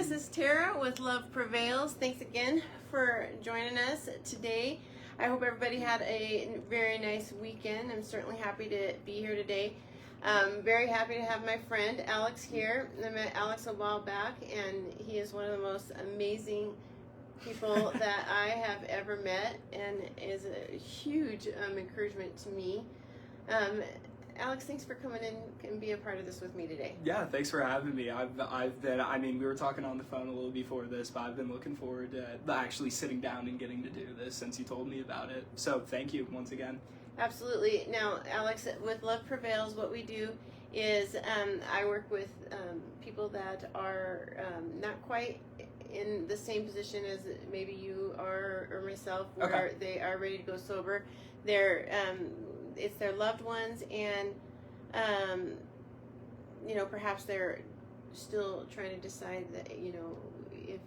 this is Tara with Love Prevails. Thanks again for joining us today. I hope everybody had a very nice weekend. I'm certainly happy to be here today. Very happy to have my friend Alex here. I met Alex a while back, and he is one of the most amazing people that I have ever met, and is a huge encouragement to me. Alex, thanks for coming in and be a part of this with me today. Yeah, thanks for having me. We were talking on the phone a little before this, but I've been looking forward to actually sitting down and getting to do this since you told me about it. So thank you once again. Absolutely. Now, Alex, with Love Prevails, what we do is I work with people that are not quite in the same position as maybe you are or myself, where they are ready to go sober. It's their loved ones, and perhaps they're still trying to decide that if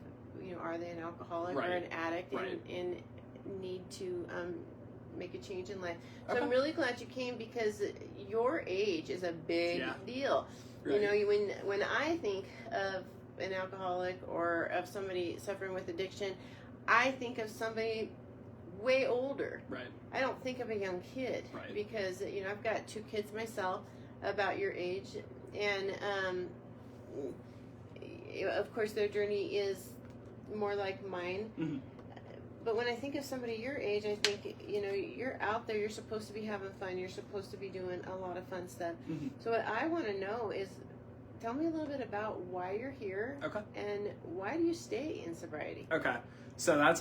are they an alcoholic or an addict and need to make a change in life. So I'm really glad you came, because your age is a big deal. Right. When I think of an alcoholic or of somebody suffering with addiction, I think of somebody way older. Right. I don't think of a young kid, because I've got 2 kids myself about your age, and of course their journey is more like mine. Mm-hmm. But when I think of somebody your age, I think you're out there, you're supposed to be having fun, you're supposed to be doing a lot of fun stuff. Mm-hmm. So what I want to know is, tell me a little bit about why you're here, and why do you stay in sobriety? Okay. So that's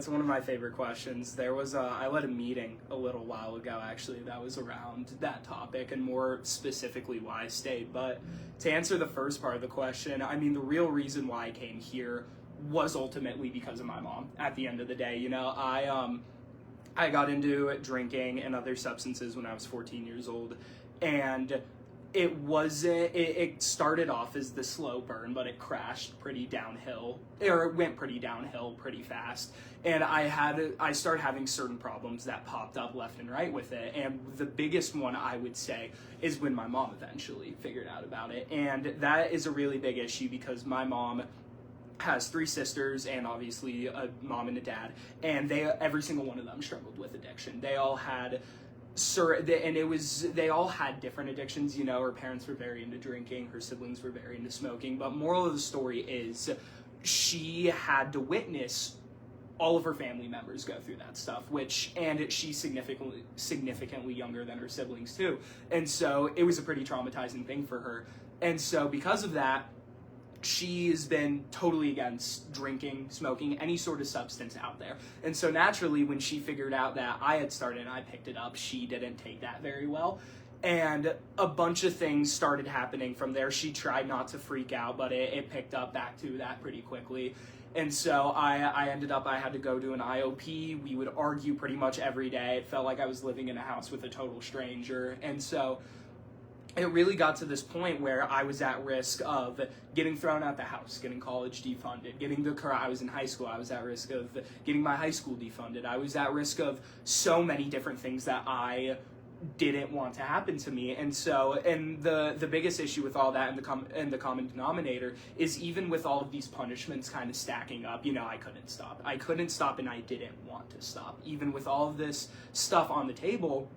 one of my favorite questions. I led a meeting a little while ago, actually, that was around that topic, and more specifically why I stayed. But to answer the first part of the question, the real reason why I came here was ultimately because of my mom. At the end of the day, I got into drinking and other substances when I was 14 years old, and it started off as the slow burn, but it crashed pretty downhill, or it went pretty downhill pretty fast. And I started having certain problems that popped up left and right with it. And the biggest one, I would say, is when my mom eventually figured out about it. And that is a really big issue, because my mom has 3 sisters, and obviously a mom and a dad, and every single one of them struggled with addiction. They all had they all had different addictions. Her parents were very into drinking, her siblings were very into smoking, but moral of the story is she had to witness all of her family members go through that stuff, and she's significantly younger than her siblings too, and so it was a pretty traumatizing thing for her. And so because of that, she's been totally against drinking, smoking, any sort of substance out there. And so naturally, when she figured out that I had started and I picked it up, she didn't take that very well. And a bunch of things started happening from there. She tried not to freak out, but it picked up back to that pretty quickly. And so I ended up, I had to go to an IOP. We would argue pretty much every day. It felt like I was living in a house with a total stranger. And so it really got to this point where I was at risk of getting thrown out the house, getting college defunded, I was in high school, I was at risk of getting my high school defunded. I was at risk of so many different things that I didn't want to happen to me. And the biggest issue with all that, and the common denominator, is even with all of these punishments kind of stacking up, I couldn't stop. I couldn't stop, and I didn't want to stop. Even with all of this stuff on the table,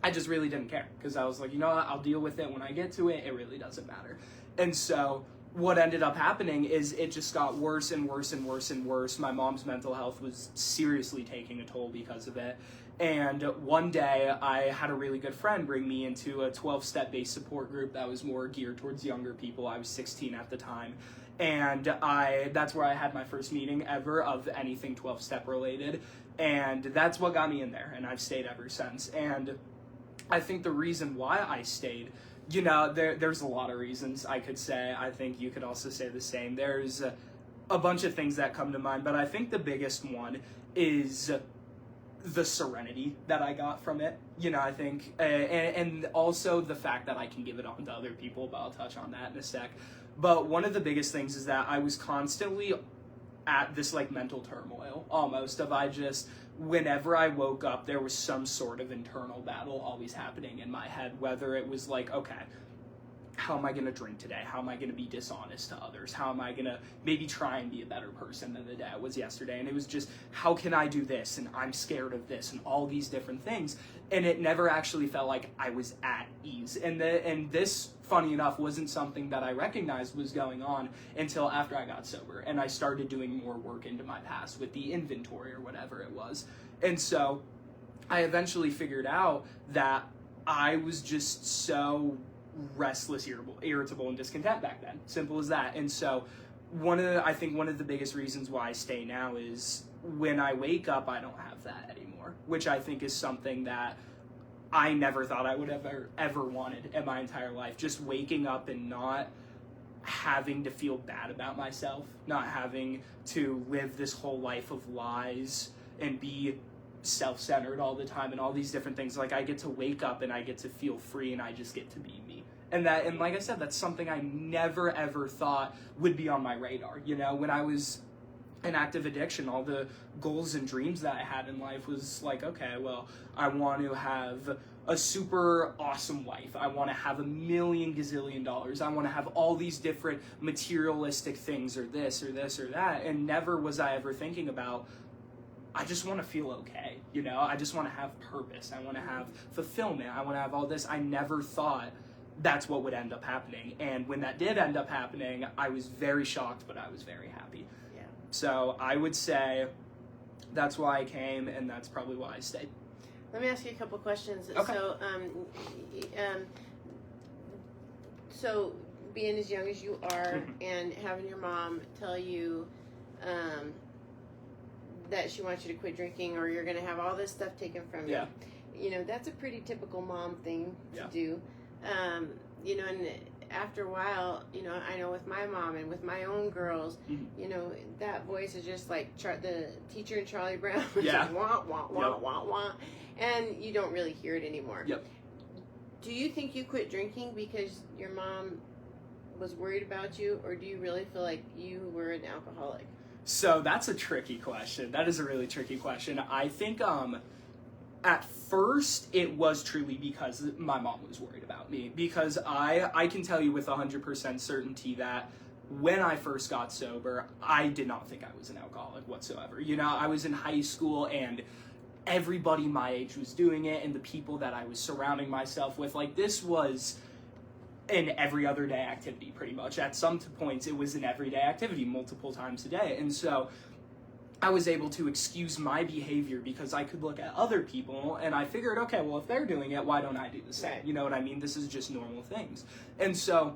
I just really didn't care, because I was like, I'll deal with it when I get to it. It really doesn't matter. And so what ended up happening is it just got worse and worse and worse and worse. My mom's mental health was seriously taking a toll because of it. And one day I had a really good friend bring me into a 12-step based support group that was more geared towards younger people. I was 16 at the time. And that's where I had my first meeting ever of anything 12-step related. And that's what got me in there. And I've stayed ever since. And I think the reason why I stayed, there's a lot of reasons I could say. I think you could also say the same. There's a bunch of things that come to mind, but I think the biggest one is the serenity that I got from it. I think, and also the fact that I can give it on to other people, but I'll touch on that in a sec. But one of the biggest things is that I was constantly at this mental turmoil, almost, of whenever I woke up, there was some sort of internal battle always happening in my head, whether it was okay, how am I going to drink today? How am I going to be dishonest to others? How am I going to maybe try and be a better person than the day I was yesterday? And it was just, how can I do this? And I'm scared of this and all these different things. And it never actually felt like I was at ease. And this, funny enough, wasn't something that I recognized was going on until after I got sober. And I started doing more work into my past with the inventory or whatever it was. And so I eventually figured out that I was just so restless, irritable, and discontent back then. Simple as that. And so I think one of the biggest reasons why I stay now is when I wake up, I don't have that anymore, which I think is something that I never thought I would have ever wanted in my entire life. Just waking up and not having to feel bad about myself, not having to live this whole life of lies and be self-centered all the time and all these different things. Like, I get to wake up and I get to feel free and I just get to be me. And like I said, that's something I never ever thought would be on my radar. You know, when I was in active addiction, all the goals and dreams that I had in life was like, okay, well, I want to have a super awesome life. I want to have $1 million gazillion dollars. I want to have all these different materialistic things, or this or this or that. And never was I ever thinking about, I just want to feel okay. You know, I just want to have purpose. I want to have fulfillment. I want to have all this. I never thought that's what would end up happening. And when that did end up happening, I was very shocked, but I was very happy. Yeah. So I would say that's why I came, and that's probably why I stayed. Let me ask you a couple questions. Okay. So being as young as you are and having your mom tell you that she wants you to quit drinking, or you're going to have all this stuff taken from you, you know, that's a pretty typical mom thing to do. You know, and after a while, you know, I know with my mom and with my own girls, you know, that voice is just like the teacher in Charlie Brown. Yeah. Wah, wah, wah, wah, wah. And you don't really hear it anymore. Yep. Do you think you quit drinking because your mom was worried about you, or do you really feel like you were an alcoholic? So that's a tricky question. That is a really tricky question. I think at first it was truly because my mom was worried about me, because I can tell you with 100% certainty that when I first got sober, I did not think I was an alcoholic whatsoever. You know, I was in high school and everybody my age was doing it, and the people that I was surrounding myself with, like, this was an every other day activity pretty much. At some points it was an everyday activity multiple times a day. And so I was able to excuse my behavior because I could look at other people and I figured, okay, well, if they're doing it, why don't I do the same? Right. You know what I mean? This is just normal things. And so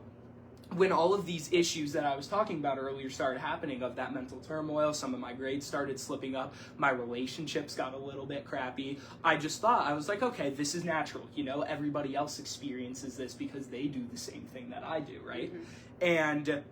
when all of these issues that I was talking about earlier started happening, of that mental turmoil, some of my grades started slipping up, my relationships got a little bit crappy, I just thought, I was like, okay, this is natural. You know, everybody else experiences this because they do the same thing that I do, right? And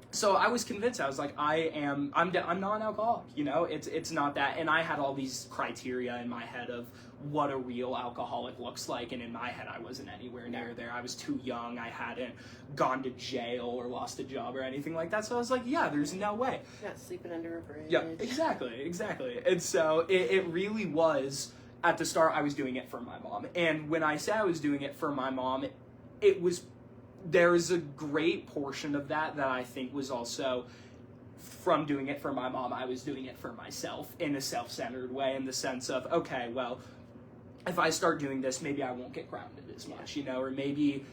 so I was convinced. I was like, I'm non-alcoholic, you know, it's not that. And I had all these criteria in my head of what a real alcoholic looks like, and in my head I wasn't anywhere near there. I was too young, I hadn't gone to jail or lost a job or anything like that, so I was like, yeah, there's no way. Not sleeping under a bridge. Yeah, exactly. And so it really was, at the start, I was doing it for my mom. And when I say I was doing it for my mom, there is a great portion of that I think was also from doing it for my mom. I was doing it for myself in a self-centered way, in the sense of, okay, well, if I start doing this, maybe I won't get grounded as much, you know, or maybe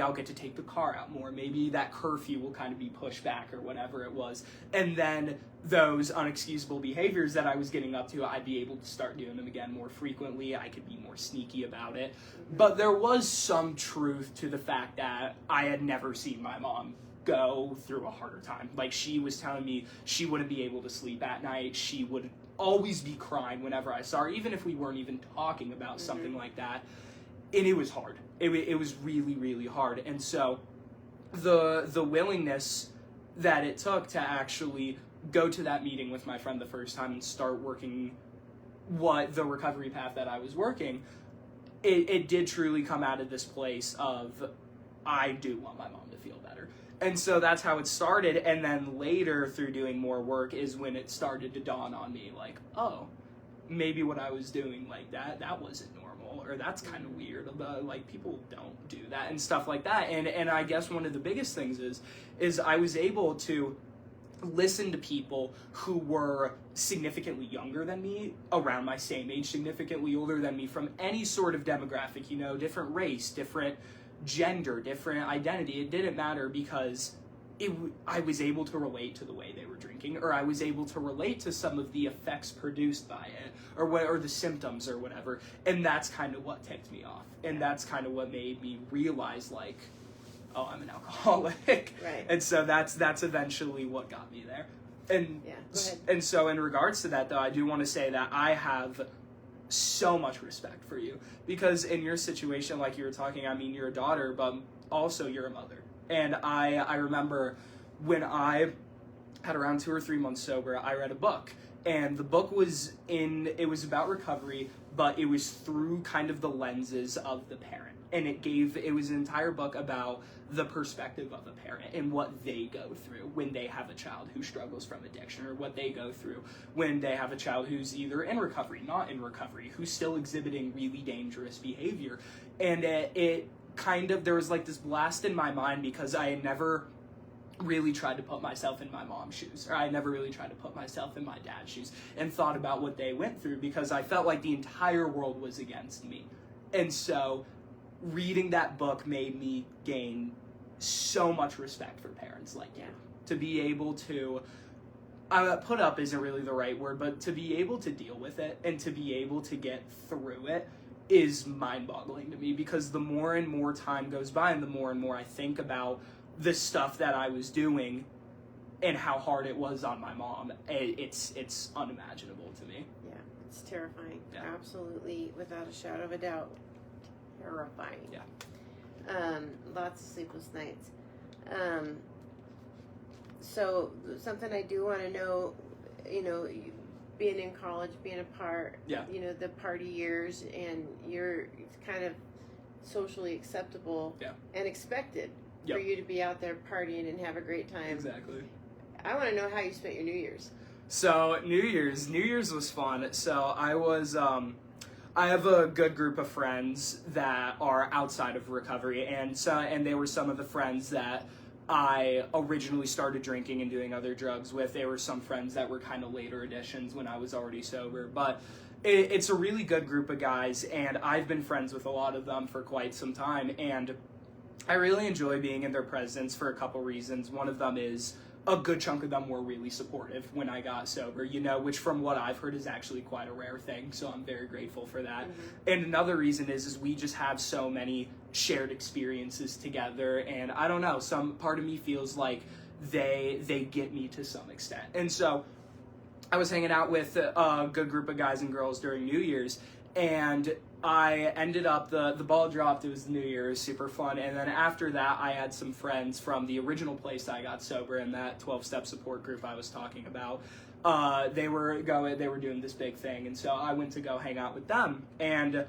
I'll get to take the car out more. Maybe that curfew will kind of be pushed back or whatever it was. And then those unexcusable behaviors that I was getting up to, I'd be able to start doing them again more frequently. I could be more sneaky about it. But there was some truth to the fact that I had never seen my mom go through a harder time. Like, she was telling me she wouldn't be able to sleep at night. She would always be crying whenever I saw her, even if we weren't even talking about something like that. And it was hard. It was really, really hard. And so the willingness that it took to actually go to that meeting with my friend the first time and start working the recovery path that I was working, it did truly come out of this place of, I do want my mom to feel better. And so that's how it started. And then later, through doing more work, is when it started to dawn on me, like, oh, maybe what I was doing, like, that wasn't normal. normal, or that's kind of weird, like people don't do that and stuff like that. And I guess one of the biggest things is I was able to listen to people who were significantly younger than me, around my same age, significantly older than me, from any sort of demographic, you know, different race, different gender, different identity. It didn't matter, because I was able to relate to the way they were drinking, or I was able to relate to some of the effects produced by it, or the symptoms or whatever. And that's kind of what ticked me off. And that's kind of what made me realize, like, oh, I'm an alcoholic. Right. And so that's eventually what got me there. And yeah, go ahead. And so in regards to that, though, I do want to say that I have so much respect for you, because in your situation, like you were talking, I mean, you're a daughter, but also you're a mother. And I remember when I had around 2 or 3 months sober, I read a book, and the book was about recovery, but it was through kind of the lenses of the parent. And it was an entire book about the perspective of a parent and what they go through when they have a child who struggles from addiction, or what they go through when they have a child who's either in recovery, not in recovery, who's still exhibiting really dangerous behavior. And it kind of, there was like this blast in my mind, because I had never really tried to put myself in my mom's shoes, or I never really tried to put myself in my dad's shoes and thought about what they went through, because I felt like the entire world was against me. And so reading that book made me gain so much respect for parents like you. To be able to, put up isn't really the right word, but to be able to deal with it and to be able to get through it is mind-boggling to me, because the more and more time goes by, and the more I think about the stuff that I was doing and how hard it was on my mom, it's unimaginable to me. Yeah, it's terrifying. Yeah. Absolutely, without a shadow of a doubt, terrifying. Yeah. Lots of sleepless nights. So something I do want to know, you know, being in college, being a part, you know, the party years, and you're kind of socially acceptable and expected for you to be out there partying and have a great time. Exactly. I want to know how you spent your New Year's. So New Year's was fun. So I have a good group of friends that are outside of recovery, and they were some of the friends that I originally started drinking and doing other drugs with. They were some friends that were kind of later additions when I was already sober, but it's a really good group of guys, and I've been friends with a lot of them for quite some time, and I really enjoy being in their presence for a couple reasons. One of them is a good chunk of them were really supportive when I got sober, you know, which from what I've heard is actually quite a rare thing, so I'm very grateful for that. Mm-hmm. And another reason is we just have so many shared experiences together, and I don't know, some part of me feels like they get me to some extent. And so I was hanging out with a good group of guys and girls during New Year's, and I ended up, the ball dropped, it was New Year's, super fun, and then after that I had some friends from the original place I got sober in, that 12-step support group I was talking about. They were doing this big thing, and so I went to go hang out with them, and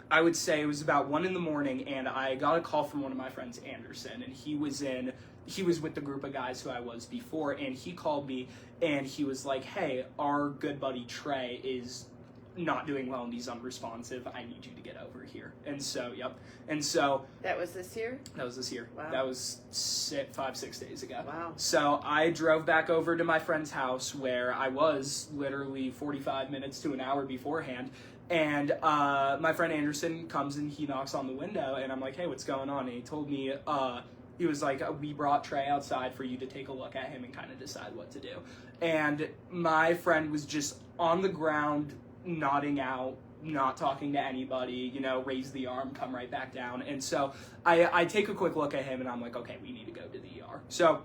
I would say it was about 1 a.m, and I got a call from one of my friends, Anderson, and he was with the group of guys who I was before, and he called me, and he was like, hey, our good buddy Trey is not doing well and he's unresponsive. I need you to get over here. And so, that was this year? That was this year. Wow. That was 5-6 days ago. Wow. So I drove back over to my friend's house, where I was literally 45 minutes to an hour beforehand. And my friend Anderson comes and he knocks on the window, and I'm like, hey, what's going on? And he told me, he was like, we brought Trey outside for you to take a look at him and kind of decide what to do. And my friend was just on the ground, nodding out, not talking to anybody, you know, raise the arm, come right back down. And so I take a quick look at him, and I'm like, okay, we need to go to the ER. So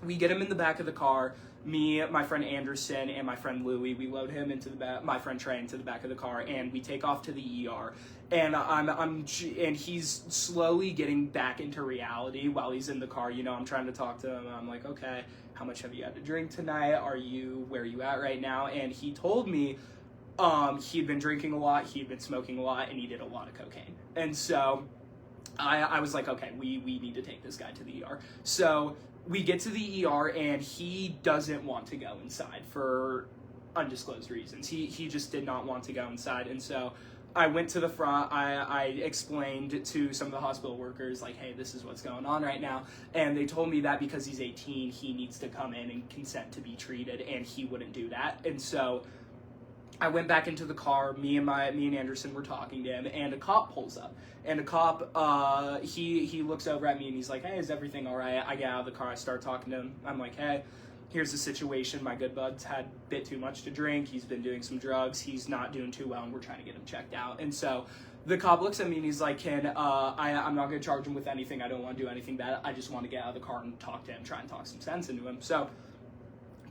we get him in the back of the car. Me, my friend Anderson, and my friend Louie, we load him into the back, my friend Trey into the back of the car, and we take off to the ER. And and he's slowly getting back into reality while he's in the car. You know, I'm trying to talk to him, and I'm like, okay, how much have you had to drink tonight? Where are you at right now? And he told me he'd been drinking a lot, he'd been smoking a lot, and he did a lot of cocaine. And so I was like, okay, we need to take this guy to the ER. So we get to the ER, and he doesn't want to go inside for undisclosed reasons. He just did not want to go inside. And so I went to the front, I explained to some of the hospital workers, like, hey, this is what's going on right now, and they told me that because he's 18, he needs to come in and consent to be treated, and he wouldn't do that. And so I went back into the car, me and Anderson were talking to him, and a cop pulls up. And a cop, he looks over at me and he's like, hey, is everything all right? I get out of the car, I start talking to him. I'm like, hey, here's the situation. My good bud's had a bit too much to drink. He's been doing some drugs. He's not doing too well, and we're trying to get him checked out. And so the cop looks at me and he's like, I'm not going to charge him with anything. I don't want to do anything bad. I just want to get out of the car and talk to him, try and talk some sense into him. So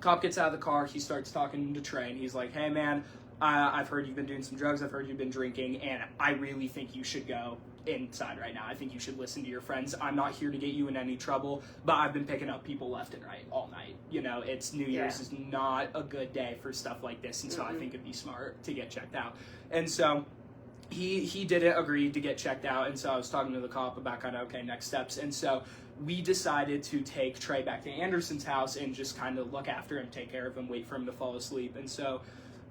cop gets out of the car. He starts talking to Trey, and he's like, hey, man, I've heard you've been doing some drugs. I've heard you've been drinking, and I really think you should go inside right now. I think you should listen to your friends. I'm not here to get you in any trouble, but I've been picking up people left and right all night. You know, it's New Year's is not a good day for stuff like this, and so I think it'd be smart to get checked out. And so he didn't agree to get checked out, and so I was talking to the cop about kind of, okay, next steps. And so we decided to take Trey back to Anderson's house and just kind of look after him, take care of him, wait for him to fall asleep. And so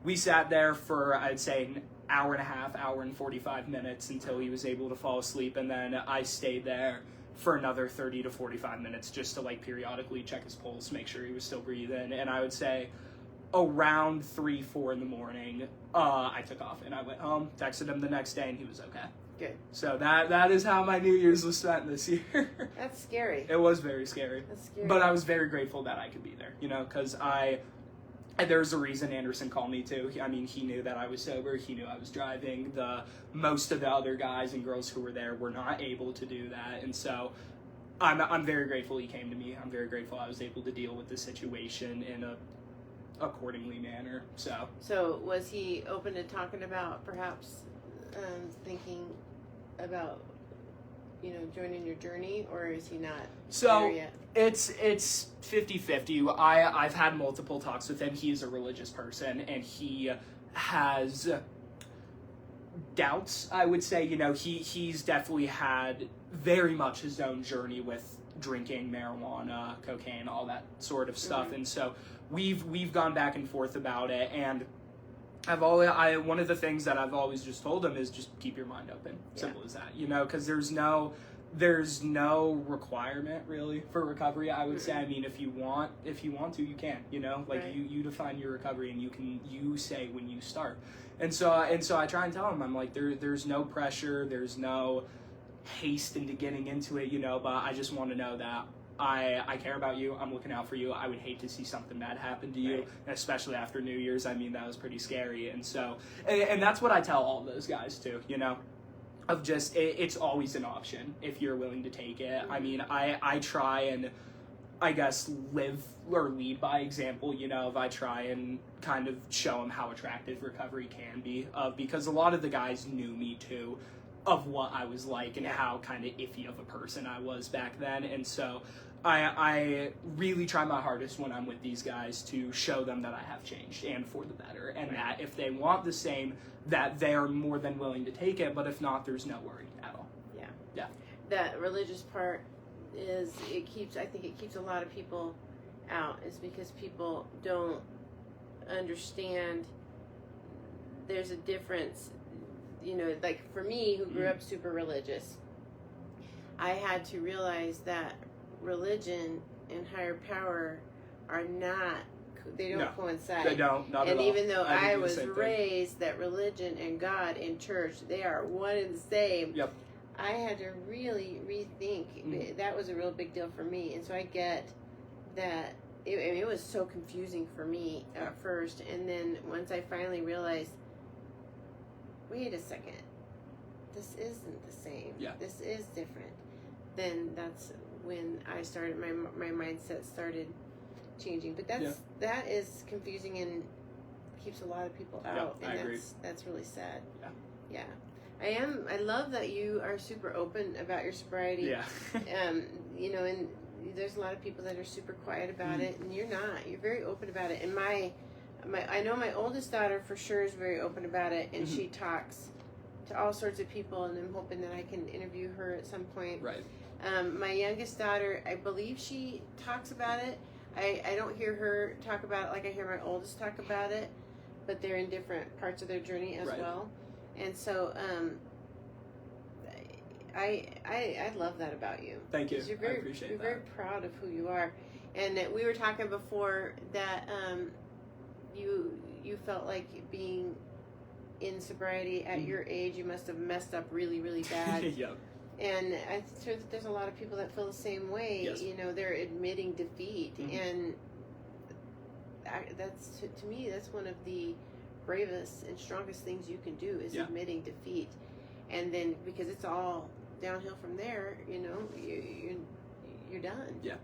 we sat there for, I'd say, an hour and a half, hour and 45 minutes until he was able to fall asleep. And then I stayed there for another 30 to 45 minutes just to, like, periodically check his pulse, make sure he was still breathing. And I would say around 3, 4 in the morning, I took off and I went home, texted him the next day, and he was okay. Good. So that is how my New Year's was spent this year. That's scary. It was very scary. That's scary. But I was very grateful that I could be there, you know, because there's a reason Anderson called me too. I mean, he knew that I was sober. He knew I was driving. Most of the other guys and girls who were there were not able to do that, and so I'm very grateful he came to me. I'm very grateful I was able to deal with the situation in a accordingly manner. So was he open to talking about perhaps thinking about, you know, joining your journey, or is he not there yet? It's 50-50. I've had multiple talks with him. He's a religious person, and he has doubts, I would say. You know, he's definitely had very much his own journey with drinking, marijuana, cocaine, all that sort of stuff. Mm-hmm. And so we've gone back and forth about it, and one of the things that I've always just told him is just keep your mind open. Simple as that, you know, because there's no requirement really for recovery, I would say. I mean, if you want to, you can, you know, like right. you define your recovery, and you say when you start. And so I try and tell him, I'm like, there's no pressure, there's no haste into getting into it, you know, but I just want to know that I care about you. I'm looking out for you. I would hate to see something bad happen to you, right. Especially after New Year's. I mean, that was pretty scary. And so, and that's what I tell all those guys too, you know, of just, it's always an option if you're willing to take it. I mean, I try and, I guess, live or lead by example, you know, if I try and kind of show them how attractive recovery can be, because a lot of the guys knew me too, of what I was like and how kind of iffy of a person I was back then. And so I really try my hardest when I'm with these guys to show them that I have changed and for the better, and that if they want the same, that they are more than willing to take it, but if not, there's no worry at all. Yeah. That religious part is, I think it keeps a lot of people out, is because people don't understand there's a difference. You know, like for me, who grew up super religious, I had to realize that religion and higher power are not, they don't coincide. They don't, not at all. And even though I was raised that religion and God and church, they are one and the same, yep. I had to really rethink. That was a real big deal for me. And so I get that it was so confusing for me at first. And then once I finally realized, wait a second, this isn't the same. Yeah. This is different. Then that's when I started, my mindset started changing. But that is confusing and keeps a lot of people out. Yeah, and that's really sad. Yeah. I love that you are super open about your sobriety. Yeah. You know, and there's a lot of people that are super quiet about it, and you're not. You're very open about it. And I know my oldest daughter for sure is very open about it, and she talks to all sorts of people, and I'm hoping that I can interview her at some point. Right. My youngest daughter, I believe she talks about it. I don't hear her talk about it like I hear my oldest talk about it, but they're in different parts of their journey as well. And so, I love that about you. Thank you. You're very, I appreciate you're that. very proud of who you are. And we were talking before that you felt like being in sobriety at your age, you must have messed up really, really bad. Yep. And I'm sure that there's a lot of people that feel the same way. Yes. You know, they're admitting defeat, and that's to me, that's one of the bravest and strongest things you can do is admitting defeat. And then because it's all downhill from there, you know, you're done. Yeah.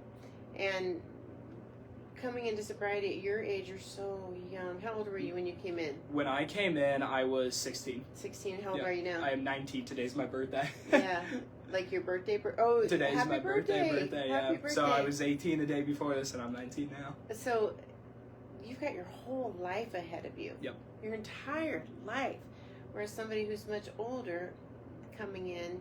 And coming into sobriety at your age, you're so young. How old were you when you came in? When I came in, I was 16. 16. How old are you now? I am 19. Today's my birthday. Yeah. Like your birthday? Today's happy my birthday, yeah. Happy birthday. So I was 18 the day before this, and I'm 19 now. So you've got your whole life ahead of you. Yep. Your entire life. Whereas somebody who's much older coming in,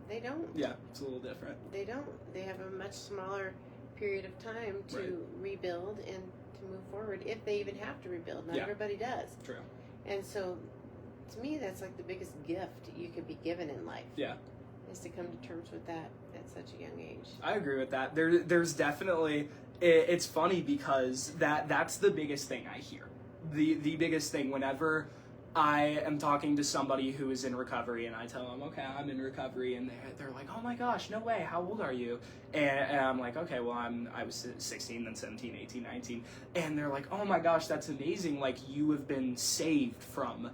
they don't. Yeah, it's a little different. They don't. They have a much smaller period of time to rebuild and to move forward, if they even have to rebuild. Not everybody does. True. And so, to me, that's like the biggest gift you could be given in life. Yeah. Is to come to terms with that at such a young age. I agree with that. There's definitely, it's funny because that's the biggest thing I hear. The biggest thing whenever I am talking to somebody who is in recovery and I tell them, okay, I'm in recovery, and they're like, oh my gosh, no way, how old are you? And I'm like, okay, well, I was 16, then 17, 18, 19, and they're like, oh my gosh, that's amazing, like, you have been saved from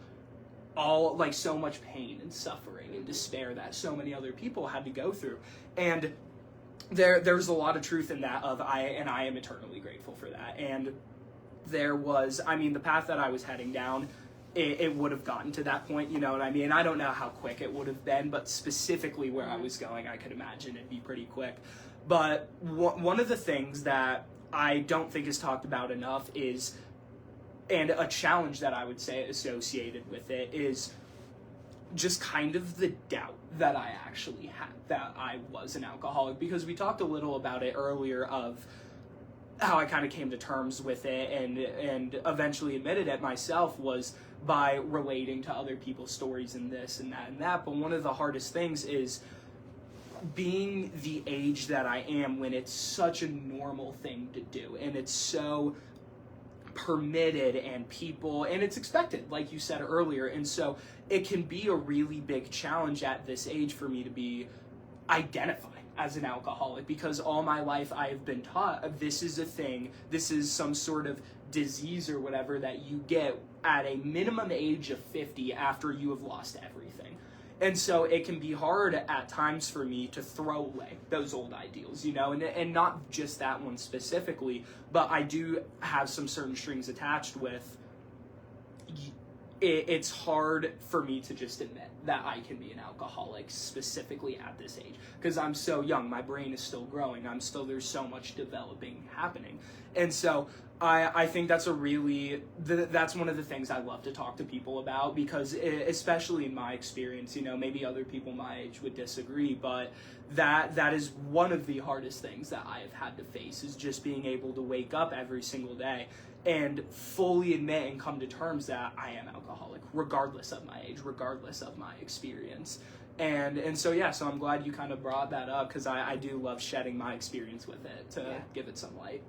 all, like, so much pain and suffering and despair that so many other people had to go through. And there's a lot of truth in that I am eternally grateful for that. And there was, I mean, the path that I was heading down, it would have gotten to that point, you know what I mean? I don't know how quick it would have been, but specifically where I was going, I could imagine it'd be pretty quick. But one of the things that I don't think is talked about enough is, and a challenge that I would say associated with it, is just kind of the doubt that I actually had that I was an alcoholic, because we talked a little about it earlier of how I kind of came to terms with it and eventually admitted it myself was by relating to other people's stories and this and that and that. But one of the hardest things is being the age that I am when it's such a normal thing to do and it's so permitted and it's expected, like you said earlier. And so it can be a really big challenge at this age for me to be identified as an alcoholic, because all my life I have been taught this is a thing, this is some sort of disease or whatever that you get at a minimum age of 50 after you have lost everything. And so it can be hard at times for me to throw away those old ideals, you know, and not just that one specifically, but I do have some certain strings attached with it's hard for me to just admit that I can be an alcoholic specifically at this age, because I'm so young, my brain is still growing, there's so much developing happening. And so I think that's that's one of the things I love to talk to people about, because especially in my experience, you know, maybe other people my age would disagree, but that is one of the hardest things that I have had to face, is just being able to wake up every single day and fully admit and come to terms that I am alcoholic, regardless of my age, regardless of my experience. And so, yeah, so I'm glad you kind of brought that up, because I do love shedding my experience with it to give it some light.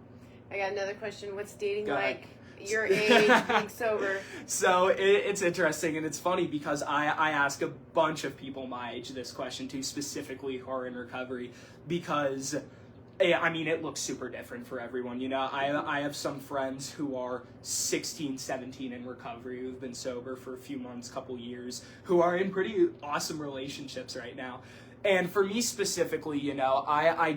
I got another question. What's dating like? Your age, being sober? So it's interesting, and it's funny because I ask a bunch of people my age this question too, specifically who are in recovery, because I mean, it looks super different for everyone. You know, I have some friends who are 16, 17 in recovery, who've been sober for a few months, couple years, who are in pretty awesome relationships right now. And for me specifically, you know, I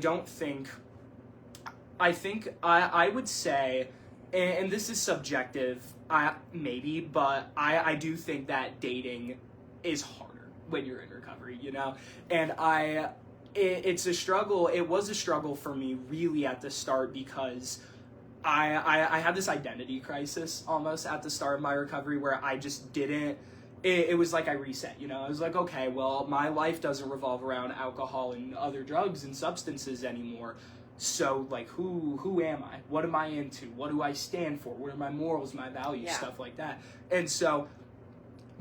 would say, and this is subjective, maybe, but I do think that dating is harder when you're in recovery, you know? And it's a struggle. It was a struggle for me really at the start, because I had this identity crisis almost at the start of my recovery, where I just didn't, it was like I reset, you know? I was like, okay, well, my life doesn't revolve around alcohol and other drugs and substances anymore. So, like, who am I? What am I into? What do I stand for? What are my morals, my values, stuff like that. And so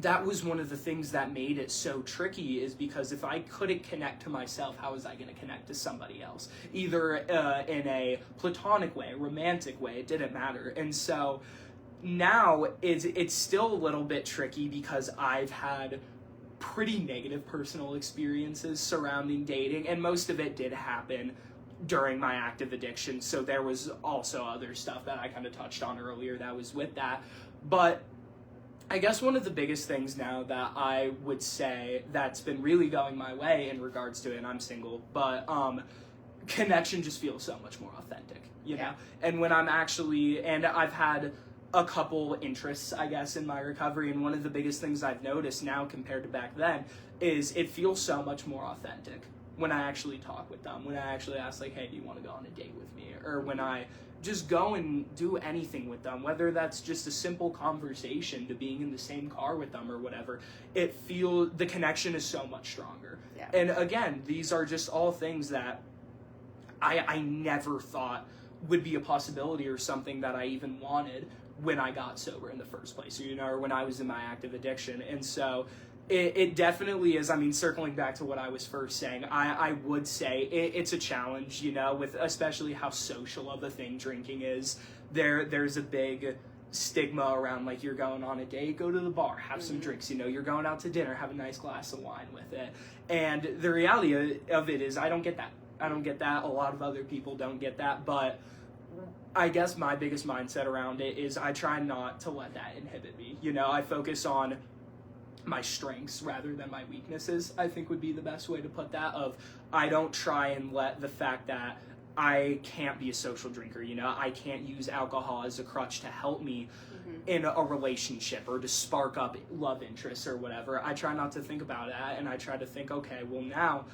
that was one of the things that made it so tricky, is because if I couldn't connect to myself, how was I going to connect to somebody else? Either in a platonic way, romantic way, it didn't matter. And so now it's still a little bit tricky because I've had pretty negative personal experiences surrounding dating, and most of it did happen during my active addiction. So there was also other stuff that I kind of touched on earlier that was with that. But I guess one of the biggest things now that I would say that's been really going my way in regards to it, and I'm single, but connection just feels so much more authentic, you know? And when I'm actually, and I've had a couple interests, I guess, in my recovery, and one of the biggest things I've noticed now compared to back then is it feels so much more authentic when I actually talk with them, when I actually ask, like, hey, do you want to go on a date with me? Or when I just go and do anything with them, whether that's just a simple conversation to being in the same car with them or whatever, the connection is so much stronger. Yeah. And again, these are just all things that I never thought would be a possibility or something that I even wanted when I got sober in the first place, or, you know, or when I was in my active addiction. And so it definitely is. I mean, circling back to what I was first saying, I would say it's a challenge, you know, with especially how social of a thing drinking is. There's a big stigma around, like, you're going on a date, go to the bar, have some drinks, you know, you're going out to dinner, have a nice glass of wine with it. And the reality of it is I don't get that. A lot of other people don't get that, but I guess my biggest mindset around it is I try not to let that inhibit me. You know, I focus on my strengths rather than my weaknesses, I think would be the best way to put that. I don't try and let the fact that I can't be a social drinker, you know, I can't use alcohol as a crutch to help me in a relationship or to spark up love interests or whatever. I try not to think about that, and I try to think, okay, well, now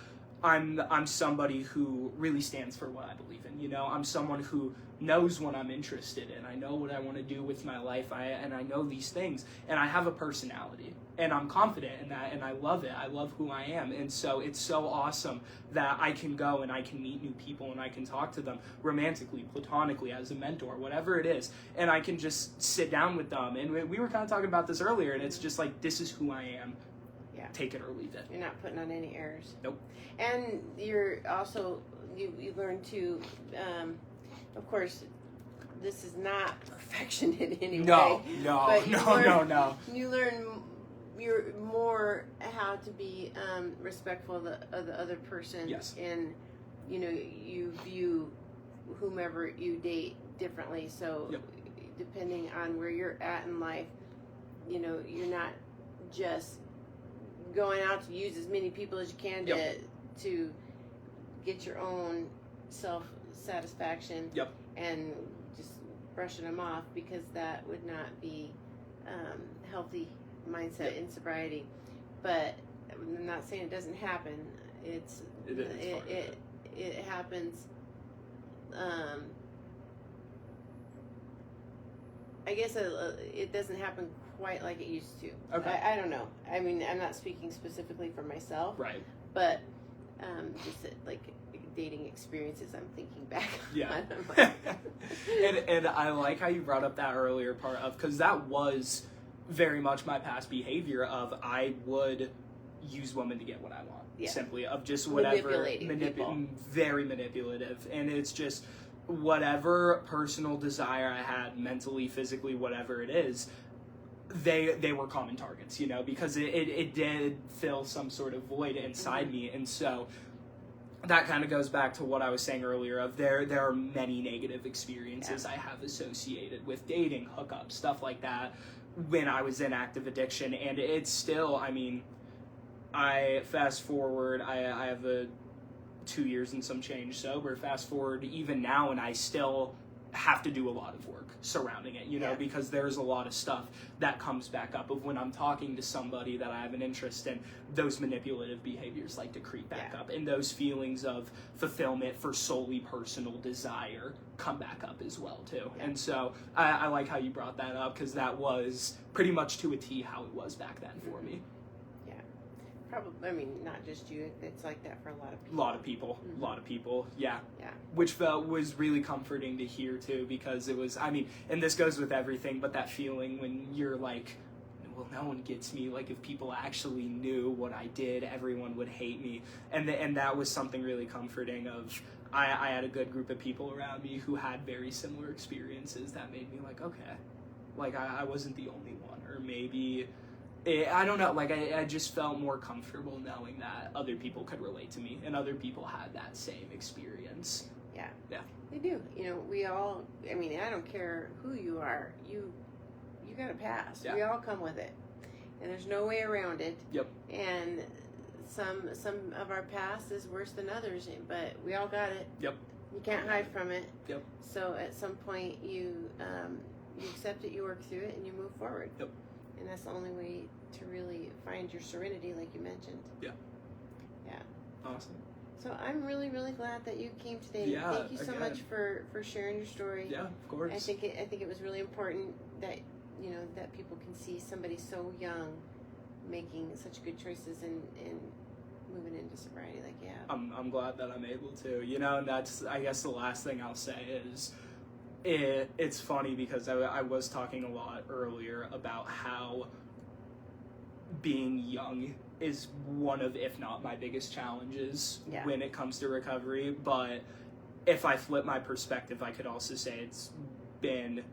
I'm somebody who really stands for what I believe in, you know, I'm someone who knows what I'm interested in, I know what I want to do with my life, and I know these things, and I have a personality, and I'm confident in that, and I love it, I love who I am. And so it's so awesome that I can go and I can meet new people and I can talk to them romantically, platonically, as a mentor, whatever it is, and I can just sit down with them. And we were kind of talking about this earlier, and it's just like, this is who I am. Yeah. Take it or leave it. You're not putting on any airs. Nope. And you're also, you learn to, of course, this is not perfection in any way. No. You learn you're more how to be respectful of the other person. Yes. And, you know, you view whomever you date differently. So depending on where you're at in life, you know, you're not just going out to use as many people as you can to get your own self-satisfaction and just brushing them off, because that would not be healthy mindset in sobriety. But I'm not saying it doesn't happen. It happens. I guess it doesn't happen quite like it used to. Okay. I don't know. I mean, I'm not speaking specifically for myself. Right. But just like dating experiences, I'm thinking back Yeah. on. and I like how you brought up that earlier part of, because that was very much my past behavior of I would use women to get what I want. Yeah. Simply of just whatever. Very manipulative. And it's just whatever personal desire I had, mentally, physically, whatever it is, they were common targets, you know, because it did fill some sort of void inside me. And so that kind of goes back to what I was saying earlier of there are many negative experiences I have associated with dating, hookups, stuff like that when I was in active addiction. And it's still, I mean, I fast forward, I have a 2 years and some change sober, fast forward even now, and I still have to do a lot of work surrounding it, you know, because there's a lot of stuff that comes back up of when I'm talking to somebody that I have an interest in, those manipulative behaviors like to creep back up, and those feelings of fulfillment for solely personal desire come back up as well too. And so I like how you brought that up, because that was pretty much to a T how it was back then for me. Probably, I mean, not just you. It's like that for a lot of people. A lot of people, yeah. Which was really comforting to hear too, because it was, I mean, and this goes with everything, but that feeling when you're like, well, no one gets me. Like, if people actually knew what I did, everyone would hate me. And that was something really comforting of, I had a good group of people around me who had very similar experiences that made me like, okay, like, I wasn't the only one. Or maybe, I don't know, like, I just felt more comfortable knowing that other people could relate to me and other people had that same experience. Yeah. Yeah. They do. You know, we all, I mean, I don't care who you are, you got a past. Yeah. We all come with it. And there's no way around it. Yep. And some of our past is worse than others, but we all got it. Yep. You can't hide from it. Yep. So at some point you accept it, you work through it, and you move forward. Yep. And that's the only way to really find your serenity, like you mentioned. Yeah. Yeah. Awesome. So I'm really, really glad that you came today. Yeah, Thank you so again. much for sharing your story. Yeah, of course. I think it was really important that, you know, that people can see somebody so young making such good choices and moving into sobriety like you have. I'm glad that I'm able to, you know, and that's, I guess the last thing I'll say is, it's funny because I was talking a lot earlier about how being young is one of, if not my biggest challenges when it comes to recovery, but if I flip my perspective, I could also say it's been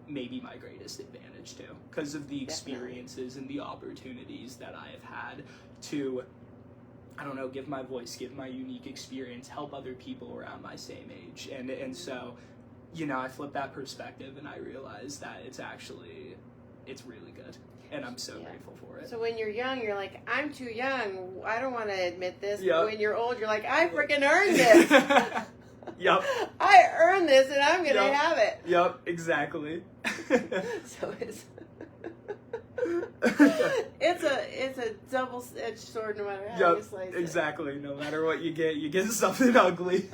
maybe my greatest advantage too, because of the experiences and the opportunities that I have had to, I don't know, give my voice, give my unique experience, help other people around my same age, and so, you know, I flip that perspective and I realize that it's really good, and I'm so grateful for it. So when you're young, you're like, I'm too young, I don't want to admit this. Yep. But when you're old, you're like, I freaking earned this. Yep. I earned this, and I'm gonna have it. Yep, exactly. So it's a double-edged sword, no matter how you slice it. Exactly. No matter what you get something ugly.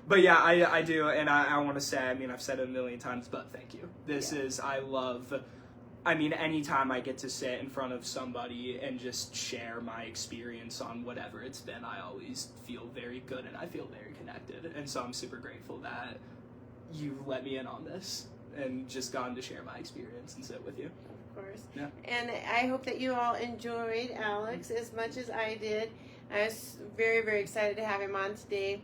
But yeah, I do, and I want to say, I mean, I've said it a million times, but thank you. This is, I mean, anytime I get to sit in front of somebody and just share my experience on whatever it's been, I always feel very good and I feel very connected. And so I'm super grateful that you let me in on this and just gotten to share my experience and sit with you. Of course. Yeah. And I hope that you all enjoyed Alex as much as I did. I was very, very excited to have him on today.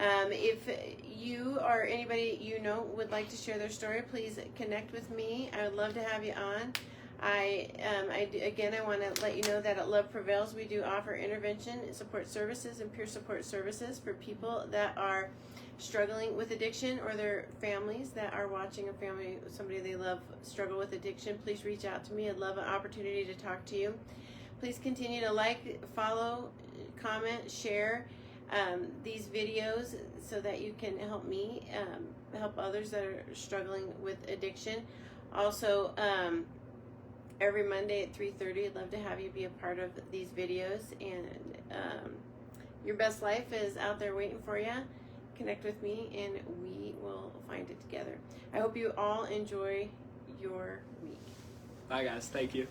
If you or anybody you know would like to share their story, please connect with me. I would love to have you on. I want to let you know that at Love Prevails, we do offer intervention, support services, and peer support services for people that are struggling with addiction or their families that are watching somebody they love struggle with addiction. Please reach out to me. I'd love an opportunity to talk to you. Please continue to like, follow, comment, share these videos so that you can help me help others that are struggling with addiction. Also, every Monday at 3:30, I'd love to have you be a part of these videos, and your best life is out there waiting for you. Connect with me and we will find it together. I hope you all enjoy your week. Bye guys, thank you.